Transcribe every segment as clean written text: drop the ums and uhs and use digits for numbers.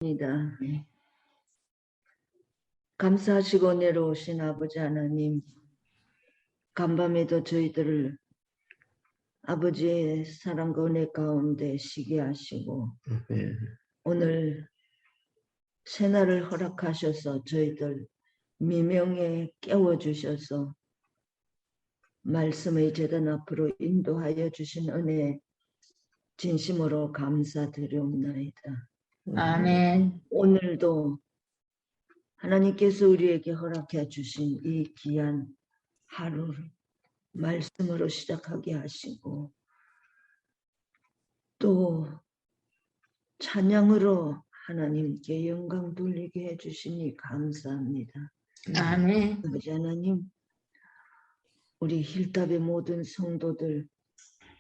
입니다. 감사하시고 내려오신 아버지 하나님, 간밤에도 저희들을 아버지의 사랑과 은혜 가운데 쉬게 하시고 오늘 새날을 허락하셔서 저희들 미명에 깨워주셔서 말씀의 제단 앞으로 인도하여 주신 은혜 진심으로 감사드리옵나이다. 아멘. 오늘도 하나님께서 우리에게 허락해 주신 이 귀한 하루를 말씀으로 시작하게 하시고 또 찬양으로 하나님께 영광 돌리게 해주시니 감사합니다. 아멘. 아버지 하나님, 우리 힐답의 모든 성도들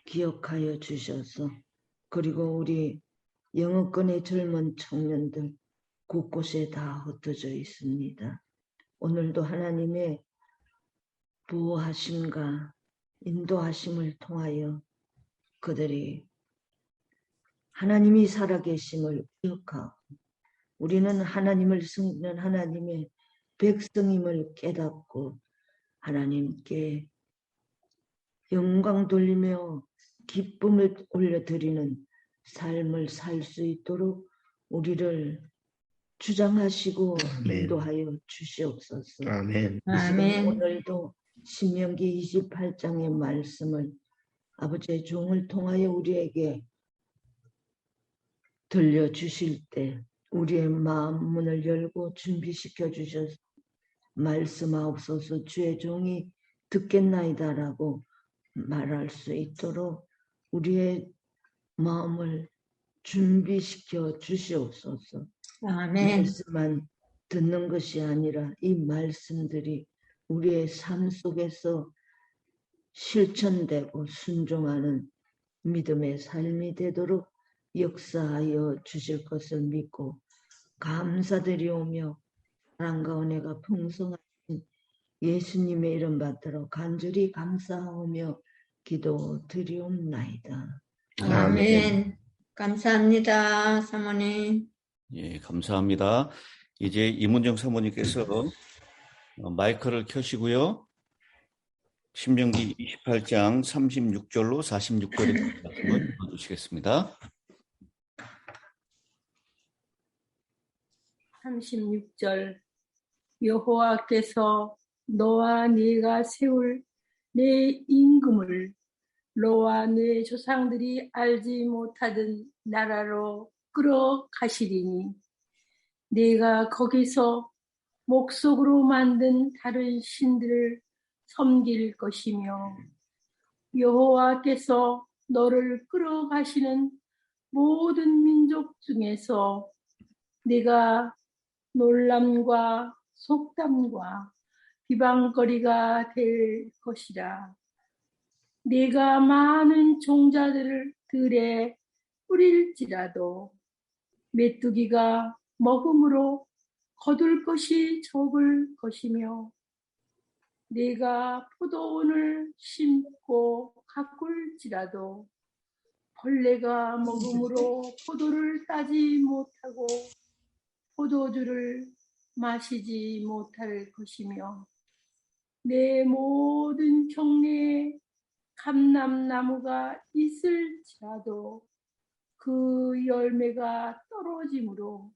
기억하여 주셔서 그리고 우리 영어권의 젊은 청년들 곳곳에 다 흩어져 있습니다. 오늘도 하나님의 보호하심과 인도하심을 통하여 그들이 하나님이 살아계심을 기억하고 우리는 하나님을 섬기는 하나님의 백성임을 깨닫고 하나님께 영광 돌리며 기쁨을 올려드리는 삶을 살 수 있도록 우리를 주장하시고 인도하여 주시옵소서. 아멘. 아멘. 오늘도 신명기 28장의 말씀을 아버지의 종을 통하여 우리에게 들려주실 때 우리의 마음 문을 열고 준비시켜 주셔서 말씀하옵소서. 주의 종이 듣겠나이다라고 말할 수 있도록 우리의 마음을 준비시켜 주시옵소서. 아멘. 말씀만 듣는 것이 아니라 이 말씀들이 우리의 삶 속에서 실천되고 순종하는 믿음의 삶이 되도록 역사하여 주실 것을 믿고 감사드리오며 사랑과 은혜가 풍성하신 예수님의 이름 받들어 간절히 감사하며 기도드리옵나이다. 아멘. 감사합니다, 사모님. 예, 감사합니다. 이제 이문정 사모님께서 마이크를 켜시고요. 신명기 28장 36절로 46절의 말씀을 읽어주시겠습니다. 36절 여호와께서 너와 네가 세울 내 임금을 너와 네 조상들이 알지 못하던 나라로 끌어가시리니 네가 거기서 목석으로 만든 다른 신들을 섬길 것이며 여호와께서 너를 끌어가시는 모든 민족 중에서 네가 놀람과 속담과 비방거리가 될 것이라. 네가 많은 종자들을 들에 뿌릴지라도 메뚜기가 먹음으로 거둘 것이 적을 것이며 네가 포도원을 심고 가꿀지라도 벌레가 먹음으로 포도를 따지 못하고 포도주를 마시지 못할 것이며 내 모든 경내에 감람나무가 있을지라도 그 열매가 떨어지므로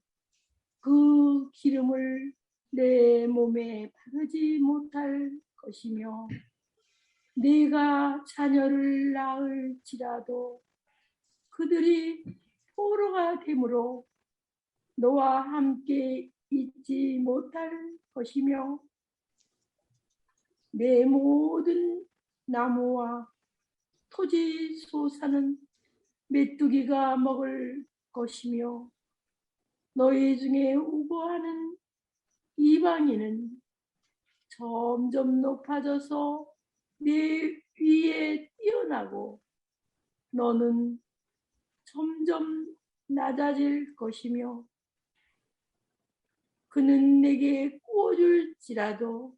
그 기름을 내 몸에 바르지 못할 것이며 네가 자녀를 낳을지라도 그들이 포로가 되므로 너와 함께 있지 못할 것이며 내 모든 나무와 토지 소사는 메뚜기가 먹을 것이며 너희 중에 우고하는 이방인은 점점 높아져서 내 위에 뛰어나고 너는 점점 낮아질 것이며 그는 내게 구워줄지라도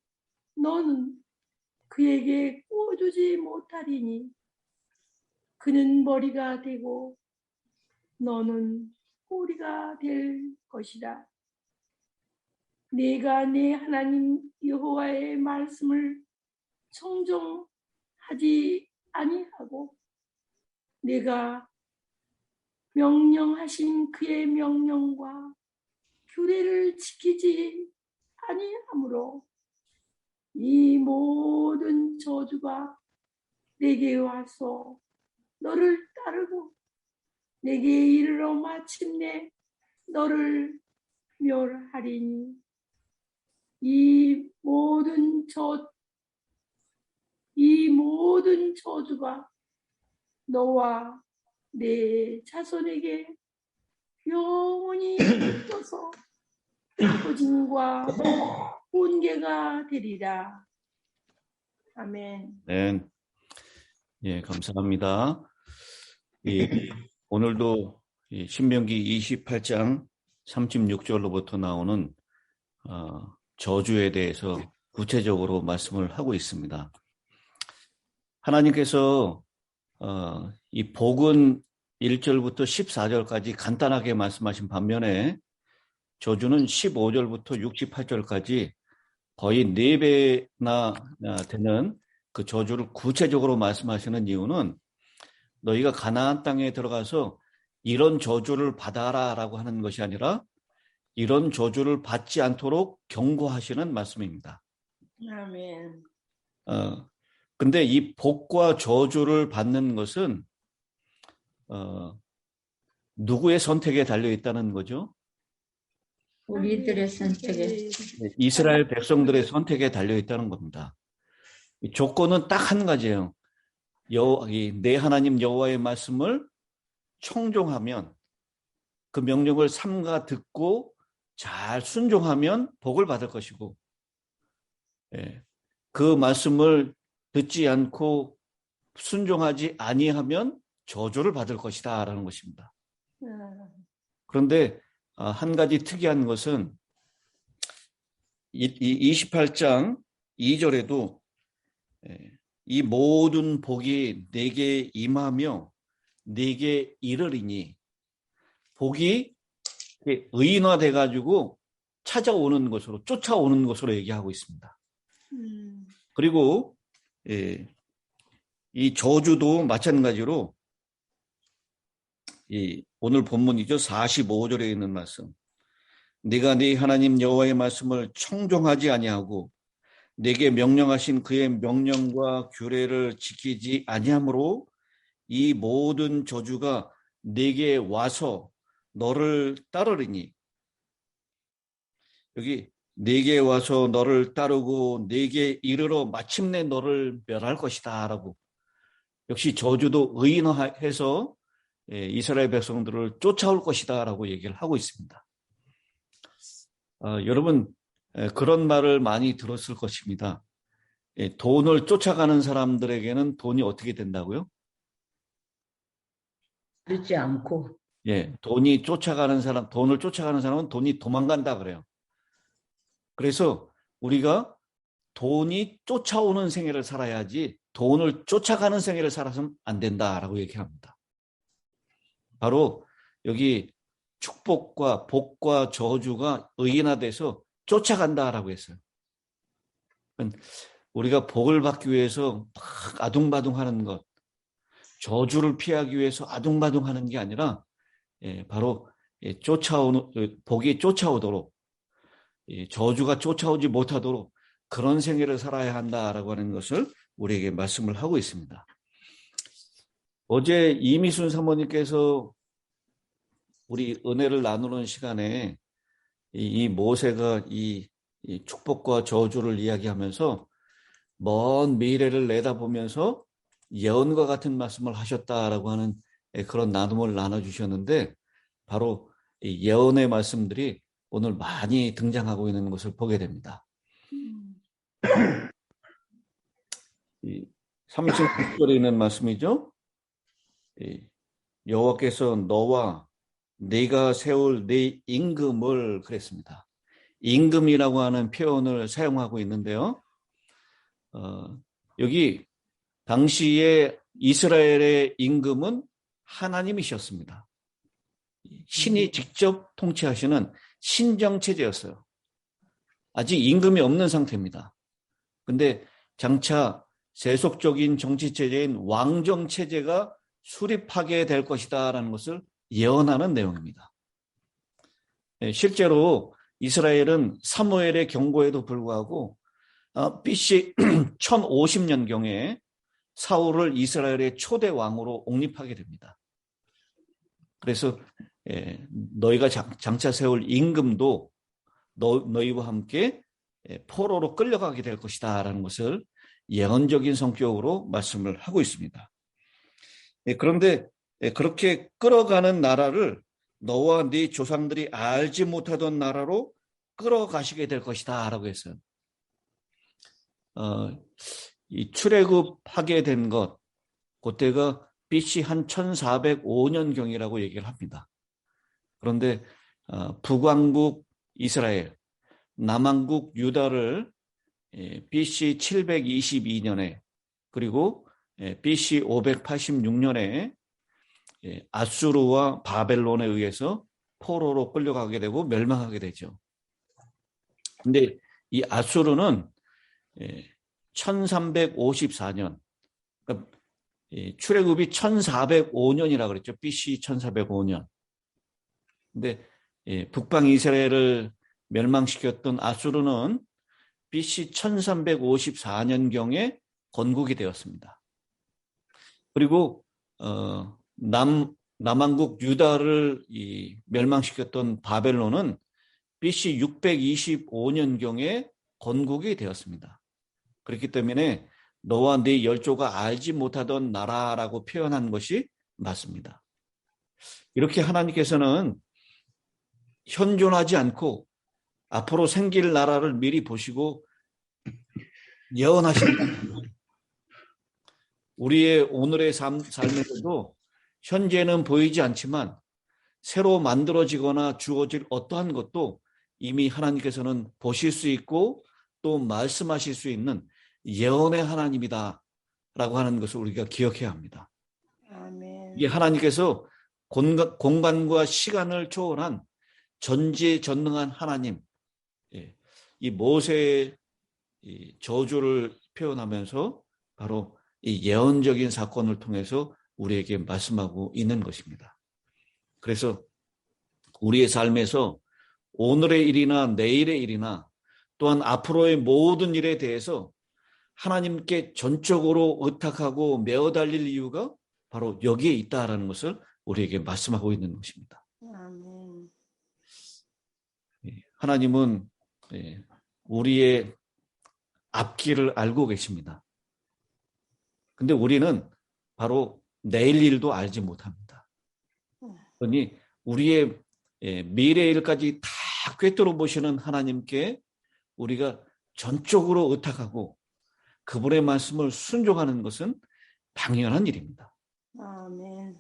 너는 그에게 구워주지 못하리니 그는 머리가 되고 너는 꼴이가 될 것이다. 내가 내 하나님 여호와의 말씀을 청종하지 아니하고 내가 명령하신 그의 명령과 규례를 지키지 아니하므로 이 모든 저주가 내게 와서 너를 따르고 내게 이르러 마침내 너를 멸하리니 이 모든 저주가 너와 내 자손에게 영원히 붙어서 부진과 번개가 되리라. 아멘. 네. 예, 감사합니다. 오늘도 신명기 28장 36절로부터 나오는 저주에 대해서 구체적으로 말씀을 하고 있습니다. 하나님께서 이 복은 1절부터 14절까지 간단하게 말씀하신 반면에 저주는 15절부터 68절까지 거의 4배나 되는 그 저주를 구체적으로 말씀하시는 이유는 너희가 가나안 땅에 들어가서 이런 저주를 받아라라고 하는 것이 아니라 이런 저주를 받지 않도록 경고하시는 말씀입니다. 아멘. 근데 이 복과 저주를 받는 것은 누구의 선택에 달려 있다는 거죠? 우리들의 선택에. 이스라엘 백성들의 선택에 달려 있다는 겁니다. 조건은 딱 한 가지예요. 내 하나님 여호와의 말씀을 청종하면, 그 명령을 삼가 듣고 잘 순종하면 복을 받을 것이고, 그 말씀을 듣지 않고 순종하지 아니하면 저주를 받을 것이다 라는 것입니다. 그런데 한 가지 특이한 것은 이 28장 2절에도 이 모든 복이 내게 임하며 내게 이르리니, 복이 의인화돼 가지고 찾아오는 것으로, 쫓아오는 것으로 얘기하고 있습니다. 그리고 이 저주도 마찬가지로 오늘 본문이죠. 45절에 있는 말씀. 네가 네 하나님 여호와의 말씀을 청종하지 아니하고 내게 명령하신 그의 명령과 규례를 지키지 아니하므로 이 모든 저주가 내게 와서 너를 따르리니, 여기 내게 와서 너를 따르고 내게 이르러 마침내 너를 멸할 것이다 라고, 역시 저주도 의인화해서 이스라엘 백성들을 쫓아올 것이다 라고 얘기를 하고 있습니다. 여러분, 그런 말을 많이 들었을 것입니다. 돈을 쫓아가는 사람들에게는 돈이 어떻게 된다고요? 듣지 않고. 돈을 쫓아가는 사람은 돈이 도망간다 그래요. 그래서 우리가 돈이 쫓아오는 생애를 살아야지 돈을 쫓아가는 생애를 살아서는 안 된다라고 얘기합니다. 바로 여기 축복과 복과 저주가 의인화돼서 쫓아간다라고 했어요. 우리가 복을 받기 위해서 막 아둥바둥하는 것, 저주를 피하기 위해서 아둥바둥하는 게 아니라 바로 복이 쫓아오도록, 저주가 쫓아오지 못하도록 그런 생애를 살아야 한다라고 하는 것을 우리에게 말씀을 하고 있습니다. 어제 이미순 사모님께서 우리 은혜를 나누는 시간에 이 모세가 이 축복과 저주를 이야기하면서 먼 미래를 내다보면서 예언과 같은 말씀을 하셨다라고 하는 그런 나눔을 나눠주셨는데, 바로 이 예언의 말씀들이 오늘 많이 등장하고 있는 것을 보게 됩니다. 36절에 있는 말씀이죠. 여호와께서 너와 네가 세울 네 임금을, 그랬습니다. 임금이라고 하는 표현을 사용하고 있는데요. 여기 당시에 이스라엘의 임금은 하나님이셨습니다. 신이 직접 통치하시는 신정체제였어요. 아직 임금이 없는 상태입니다. 근데 장차 세속적인 정치체제인 왕정체제가 수립하게 될 것이다라는 것을 예언하는 내용입니다. 실제로 이스라엘은 사무엘의 경고에도 불구하고 BC 1050년경에 사울을 이스라엘의 초대 왕으로 옹립하게 됩니다. 그래서 너희가 장차 세울 임금도 너희와 함께 포로로 끌려가게 될 것이다 라는 것을 예언적인 성격으로 말씀을 하고 있습니다. 그런데 그렇게 끌어가는 나라를 너와 네 조상들이 알지 못하던 나라로 끌어가시게 될 것이다 라고 했어요. 이 출애굽하게 된 것, 그때가 BC 한 1405년경이라고 얘기를 합니다. 그런데 북왕국 이스라엘, 남왕국 유다를 BC 722년에 그리고 BC 586년에 아수르와 바벨론에 의해서 포로로 끌려가게 되고 멸망하게 되죠. 근데 이 아수르는 1354년, 그러니까 출애굽이 1405년이라 그랬죠. BC 1405년. 근데 북방 이스라엘을 멸망시켰던 아수르는 BC 1354년경에 건국이 되었습니다. 그리고 남왕국 유다를 멸망시켰던 바벨론은 BC 625년경에 건국이 되었습니다. 그렇기 때문에 너와 네 열조가 알지 못하던 나라라고 표현한 것이 맞습니다. 이렇게 하나님께서는 현존하지 않고 앞으로 생길 나라를 미리 보시고 예언하신다. 우리의 오늘의 삶에서도 현재는 보이지 않지만 새로 만들어지거나 주어질 어떠한 것도 이미 하나님께서는 보실 수 있고 또 말씀하실 수 있는 예언의 하나님이다 라고 하는 것을 우리가 기억해야 합니다. 아멘. 이게 하나님께서 공간과 시간을 초월한 전지전능한 하나님, 이 모세의 저주를 표현하면서 바로 이 예언적인 사건을 통해서 우리에게 말씀하고 있는 것입니다. 그래서 우리의 삶에서 오늘의 일이나 내일의 일이나 또한 앞으로의 모든 일에 대해서 하나님께 전적으로 의탁하고 메어 달릴 이유가 바로 여기에 있다라는 것을 우리에게 말씀하고 있는 것입니다. 아멘. 하나님은 우리의 앞길을 알고 계십니다. 근데 우리는 바로 내일 일도 알지 못합니다. 그러니 우리의 미래 일까지 다 꿰뚫어 보시는 하나님께 우리가 전적으로 의탁하고 그분의 말씀을 순종하는 것은 당연한 일입니다. 아멘.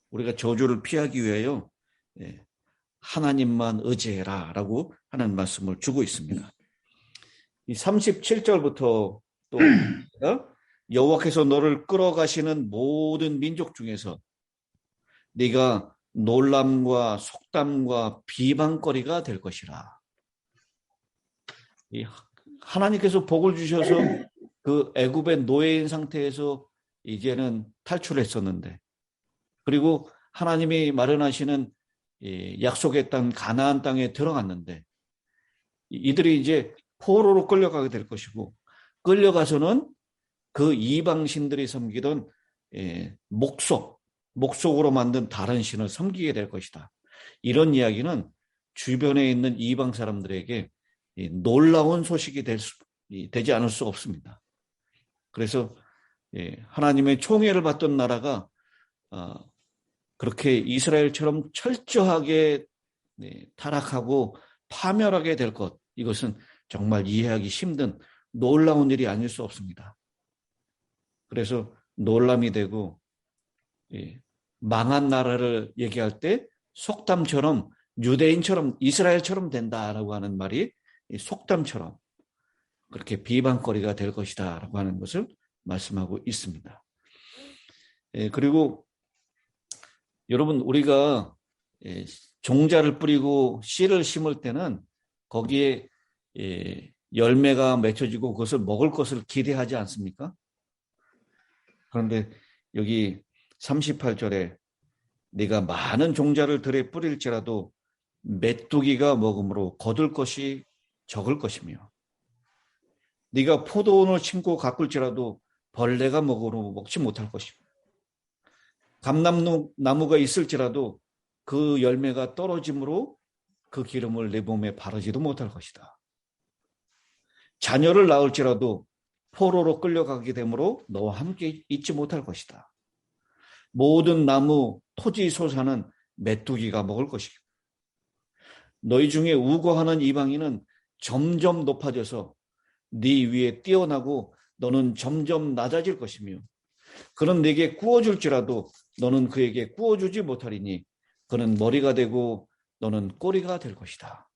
우리가 저주를 피하기 위하여 하나님만 의지해라 라고 하는 말씀을 주고 있습니다. 이 37절부터 또 여호와께서 너를 끌어가시는 모든 민족 중에서 네가 놀람과 속담과 비방거리가 될 것이라. 하나님께서 복을 주셔서 그 애굽의 노예인 상태에서 이제는 탈출했었는데, 그리고 하나님이 마련하시는 약속의 땅 가나안 땅에 들어갔는데 이들이 이제 포로로 끌려가게 될 것이고, 끌려가서는 그 이방신들이 섬기던 목속으로 만든 다른 신을 섬기게 될 것이다. 이런 이야기는 주변에 있는 이방 사람들에게 놀라운 소식이 되지 않을 수 없습니다. 그래서 하나님의 총애를 받던 나라가 그렇게 이스라엘처럼 철저하게 타락하고 파멸하게 될 것, 이것은 정말 이해하기 힘든 놀라운 일이 아닐 수 없습니다. 그래서 놀람이 되고 망한 나라를 얘기할 때 속담처럼 유대인처럼 이스라엘처럼 된다라고 하는 말이 속담처럼 그렇게 비방거리가 될 것이다 라고 하는 것을 말씀하고 있습니다. 그리고 여러분, 우리가 종자를 뿌리고 씨를 심을 때는 거기에 열매가 맺혀지고 그것을 먹을 것을 기대하지 않습니까? 그런데 여기 38절에 네가 많은 종자를 들에 뿌릴지라도 메뚜기가 먹음으로 거둘 것이 적을 것이며 네가 포도원을 심고 가꿀지라도 벌레가 먹으로 먹지 못할 것이며 감람나무가 있을지라도 그 열매가 떨어짐으로 그 기름을 내 몸에 바르지도 못할 것이다. 자녀를 낳을지라도 포로로 끌려가게 되므로 너와 함께 있지 못할 것이다. 모든 나무, 토지, 소사는 메뚜기가 먹을 것이고 너희 중에 우거하는 이방인은 점점 높아져서 네 위에 뛰어나고 너는 점점 낮아질 것이며 그는 네게 구워줄지라도 너는 그에게 구워주지 못하리니 그는 머리가 되고 너는 꼬리가 될 것이다.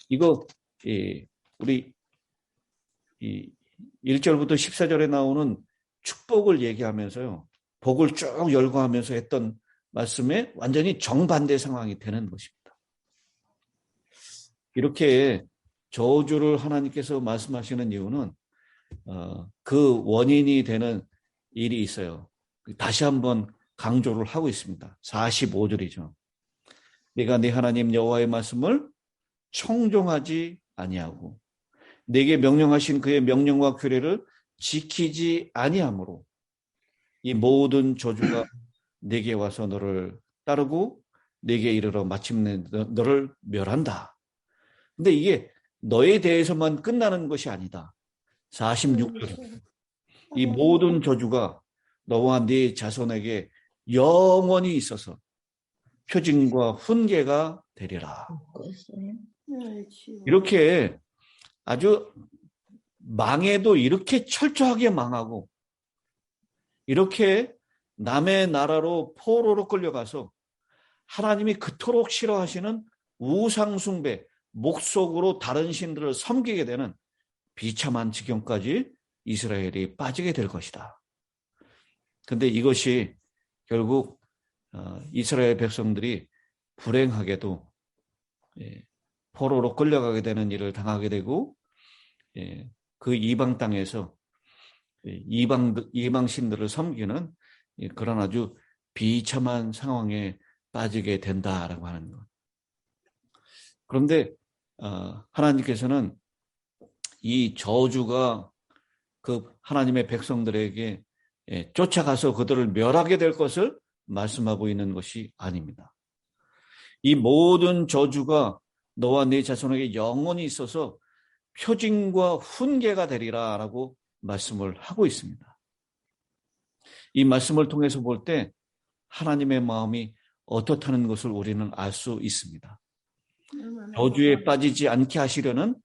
이거 우리 1절부터 14절에 나오는 축복을 얘기하면서요. 복을 쭉 열거하면서 했던 말씀에 완전히 정반대 상황이 되는 것입니다. 이렇게 저주를 하나님께서 말씀하시는 이유는 그 원인이 되는 일이 있어요. 다시 한번 강조를 하고 있습니다. 45절이죠. 내가 네 하나님 여호와의 말씀을 청종하지 아니하고 내게 명령하신 그의 명령과 규례를 지키지 아니하므로 이 모든 저주가 내게 와서 너를 따르고 내게 이르러 마침내 너를 멸한다. 근데 이게 너에 대해서만 끝나는 것이 아니다. 46절. 이 모든 저주가 너와 네 자손에게 영원히 있어서 표징과 훈계가 되리라. 이렇게 아주 망해도 이렇게 철저하게 망하고 이렇게 남의 나라로 포로로 끌려가서 하나님이 그토록 싫어하시는 우상숭배, 목속으로 다른 신들을 섬기게 되는 비참한 지경까지 이스라엘이 빠지게 될 것이다. 그런데 이것이 결국 이스라엘 백성들이 불행하게도 포로로 끌려가게 되는 일을 당하게 되고 그 이방 땅에서 이방 신들을 섬기는 그런 아주 비참한 상황에 빠지게 된다라고 하는 것. 그런데 하나님께서는 이 저주가 그 하나님의 백성들에게 쫓아가서 그들을 멸하게 될 것을 말씀하고 있는 것이 아닙니다. 이 모든 저주가 너와 네 자손에게 영원히 있어서 표징과 훈계가 되리라라고 말씀을 하고 있습니다. 이 말씀을 통해서 볼 때 하나님의 마음이 어떻다는 것을 우리는 알 수 있습니다. 저주에 빠지지 않게 하시려는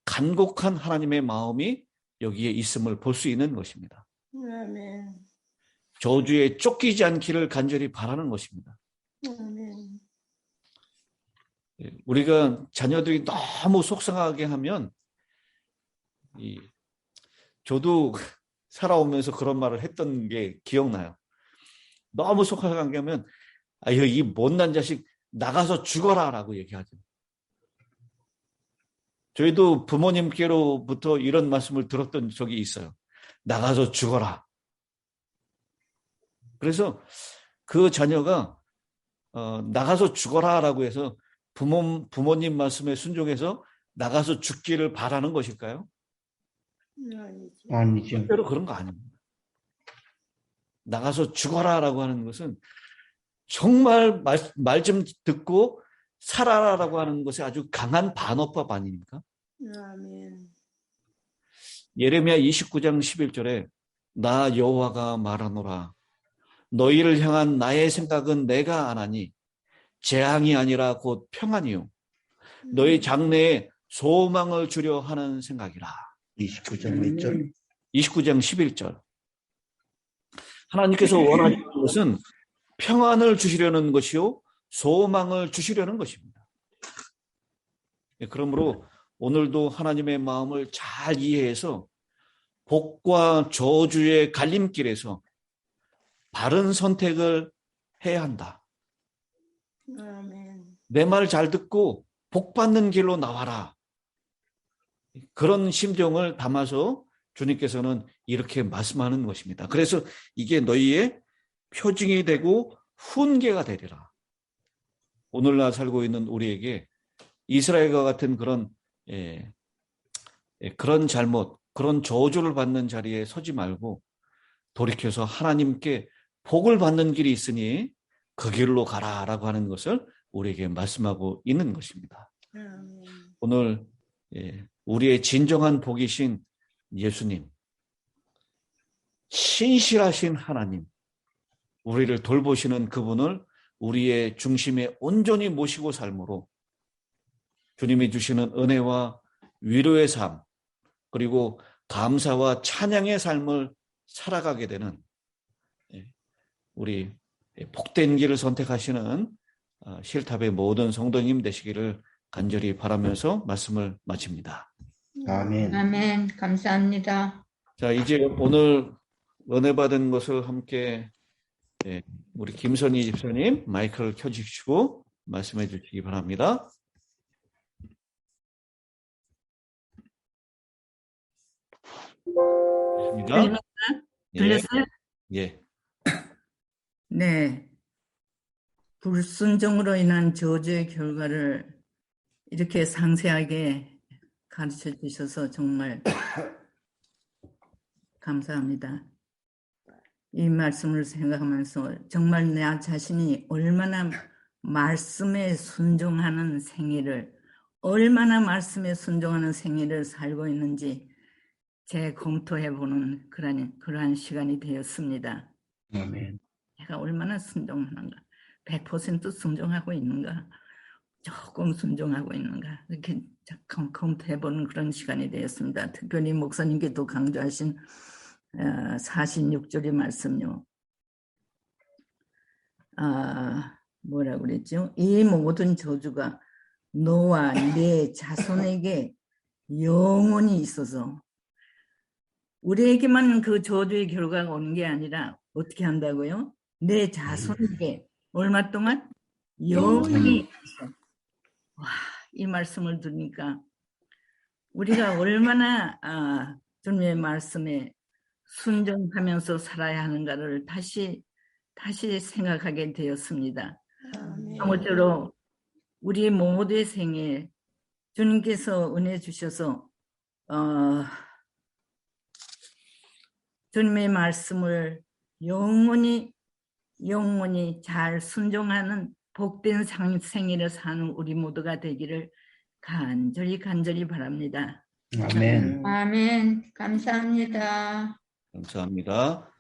간곡한 하나님의 마음이 여기에 있음을 볼 수 있는 것입니다. 저주에 쫓기지 않기를 간절히 바라는 것입니다. 우리가 자녀들이 너무 속상하게 하면 저도 살아오면서 그런 말을 했던 게 기억나요. 너무 속상하게 하면 이 못난 자식 나가서 죽어라 라고 얘기하죠. 저희도 부모님께로부터 이런 말씀을 들었던 적이 있어요. 나가서 죽어라. 그래서 그 자녀가 나가서 죽어라 라고 해서 부모님 말씀에 순종해서 나가서 죽기를 바라는 것일까요? 아니죠. 절대로 그런 거 아닙니다. 나가서 죽어라라고 하는 것은 정말 말 좀 듣고 살아라라고 하는 것이 아주 강한 반어법 아닙니까? 예레미야 29장 11절에 나 여호와가 말하노라 너희를 향한 나의 생각은 내가 아나니 재앙이 아니라 곧 평안이요 너희 장래에 소망을 주려 하는 생각이라. 29장 1절. 29장 11절. 하나님께서 원하시는 것은 평안을 주시려는 것이요 소망을 주시려는 것입니다. 그러므로 오늘도 하나님의 마음을 잘 이해해서 복과 저주의 갈림길에서 바른 선택을 해야 한다. 아멘. 내 말 잘 듣고 복 받는 길로 나와라. 그런 심정을 담아서 주님께서는 이렇게 말씀하는 것입니다. 그래서 이게 너희의 표징이 되고 훈계가 되리라. 오늘날 살고 있는 우리에게 이스라엘과 같은 그런 잘못, 그런 저주를 받는 자리에 서지 말고 돌이켜서 하나님께 복을 받는 길이 있으니 그 길로 가라라고 하는 것을 우리에게 말씀하고 있는 것입니다. 아멘. 오늘 우리의 진정한 복이신 예수님, 신실하신 하나님, 우리를 돌보시는 그분을 우리의 중심에 온전히 모시고 삶으로 주님이 주시는 은혜와 위로의 삶, 그리고 감사와 찬양의 삶을 살아가게 되는 우리 복된 길을 선택하시는 실탑의 모든 성도님 되시기를 간절히 바라면서 말씀을 마칩니다. 아멘. 아멘. 감사합니다. 자, 이제 오늘 은혜 받은 것을 함께 우리 김선희 집사님 마이크를 켜주시고 말씀해 주시기 바랍니다. 들립니까? 예, 들렸어요? 예. 네. 불순종으로 인한 저주의 결과를 이렇게 상세하게 가르쳐 주셔서 정말 감사합니다. 이 말씀을 생각하면서 정말 나 자신이 얼마나 말씀에 순종하는 생애를, 얼마나 말씀에 순종하는 생애를 살고 있는지 재검토해보는 그러한 시간이 되었습니다. 아멘. 내가 얼마나 순종하는가, 100% 순종하고 있는가, 조금 순종하고 있는가, 이렇게 검토해보는 그런 시간이 되었습니다. 특별히 목사님께도 강조하신 46절의 말씀요. 뭐라고 그랬죠? 이 모든 저주가 너와 네 자손에게 영원히 있어서, 우리에게만 그 저주의 결과가 오는 게 아니라 어떻게 한다고요? 내 자손에게 얼마 동안? 영원히 있어. 와, 이 말씀을 들으니까 우리가 얼마나 주님의 말씀에 순종하면서 살아야 하는가를 다시 생각하게 되었습니다. 아멘. 아무쪼록 우리 모두의 생에 주님께서 은혜 주셔서 주님의 말씀을 영원히 잘 순종하는 복된 생애를 사는 우리 모두가 되기를 간절히 바랍니다. 아멘. 아멘. 감사합니다. 감사합니다.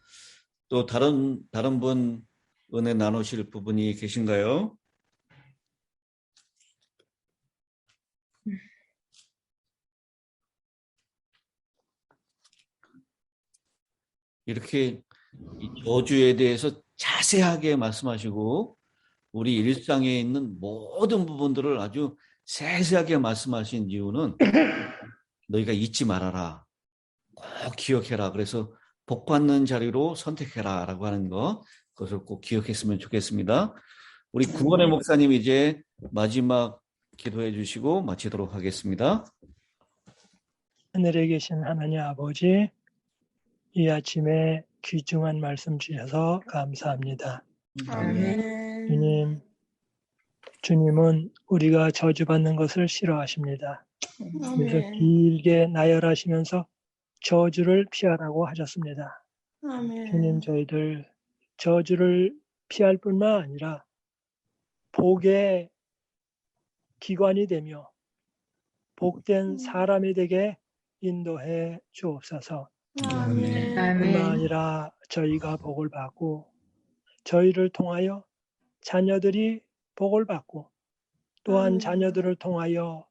또 다른 분 은혜 나누실 부분이 계신가요? 이렇게 이 저주에 대해서 자세하게 말씀하시고 우리 일상에 있는 모든 부분들을 아주 세세하게 말씀하신 이유는 너희가 잊지 말아라. 꼭 기억해라. 그래서 복 받는 자리로 선택해라 라고 하는 거, 그것을 꼭 기억했으면 좋겠습니다. 우리 구원의 목사님 이제 마지막 기도해 주시고 마치도록 하겠습니다. 하늘에 계신 하나님 아버지, 이 아침에 귀중한 말씀 주셔서 감사합니다. 아멘. 주님은 우리가 저주받는 것을 싫어하십니다. 그래서 아멘. 길게 나열하시면서 저주를 피하라고 하셨습니다. 아멘. 주님, 저희들 저주를 피할 뿐만 아니라 복의 기관이 되며 복된 사람이 되게 인도해 주옵소서. 아멘. 뿐만 아니라 저희가 복을 받고 저희를 통하여 자녀들이 복을 받고 또한 자녀들을 통하여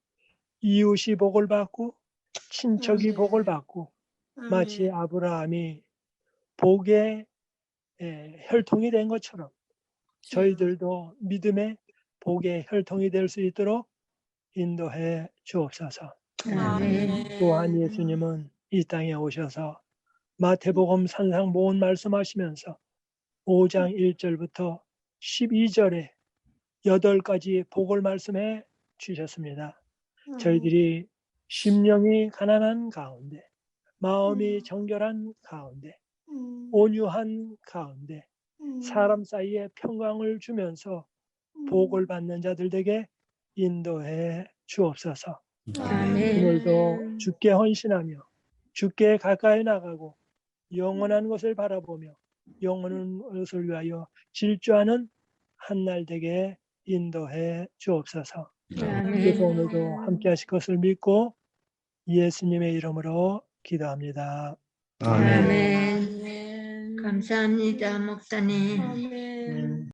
이웃이 복을 받고 친척이 복을 받고 마치 아브라함이 복의 혈통이 된 것처럼 저희들도 믿음의 복의 혈통이 될 수 있도록 인도해 주옵소서. 아멘. 또한 예수님은 이 땅에 오셔서 마태복음 산상보훈 말씀하시면서 5장 1절부터 12절에 8가지 복을 말씀해 주셨습니다. 저희들이 심령이 가난한 가운데, 마음이 정결한 가운데, 온유한 가운데, 사람 사이에 평강을 주면서 복을 받는 자들 에게 인도해 주옵소서. 오늘도 주께 헌신하며 주께 가까이 나가고 영원한 것을 바라보며 영원한 것을 위하여 질주하는 한날 되게 인도해 주옵소서. 그래서 오늘도 함께 하실 것을 믿고 예수님의 이름으로 기도합니다. 아멘. 아멘. 감사합니다, 목사님. 아멘.